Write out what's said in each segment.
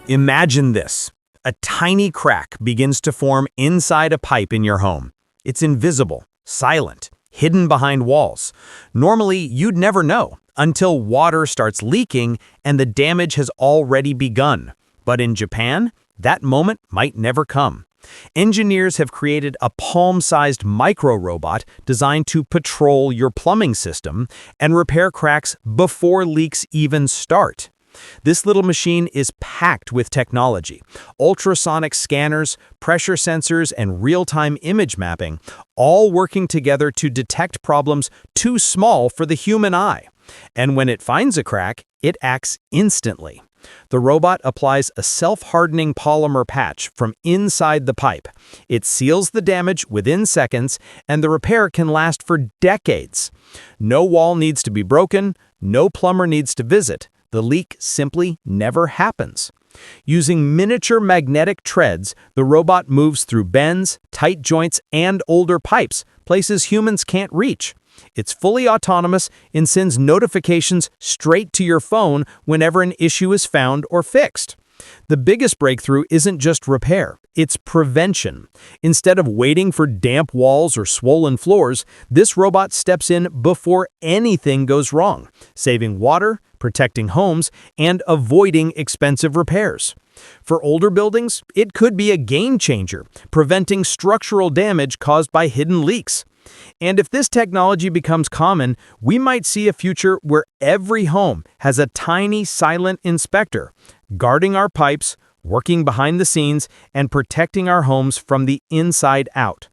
Imagine this. A tiny crack begins to form inside a pipe in your home. It's invisible, silent, hidden behind walls. Normally, you'd never know until water starts leaking and the damage has already begun. But in Japan, that moment might never come. Engineers have created a palm-sized micro-robot designed to patrol your plumbing system and repair cracks before leaks even start. This little machine is packed with technology, ultrasonic scanners, pressure sensors, and real-time image mapping, all working together to detect problems too small for the human eye. And when it finds a crack, it acts instantly. The robot applies a self-hardening polymer patch from inside the pipe. It seals the damage within seconds, and the repair can last for decades. No wall needs to be broken, no plumber needs to visit. The leak simply never happens. Using miniature magnetic treads, the robot moves through bends, tight joints, and older pipes, places humans can't reach. It's fully autonomous and sends notifications straight to your phone whenever an issue is found or fixed. The biggest breakthrough isn't just repair, it's prevention. Instead of waiting for damp walls or swollen floors, this robot steps in before anything goes wrong, saving water, protecting homes, and avoiding expensive repairs. For older buildings, it could be a game changer, preventing structural damage caused by hidden leaks. And if this technology becomes common, we might see a future where every home has a tiny, silent inspector, guarding our pipes, working behind the scenes, and protecting our homes from the inside out.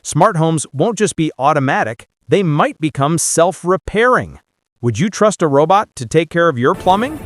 Smart homes won't just be automatic, they might become self-repairing. Would you trust a robot to take care of your plumbing?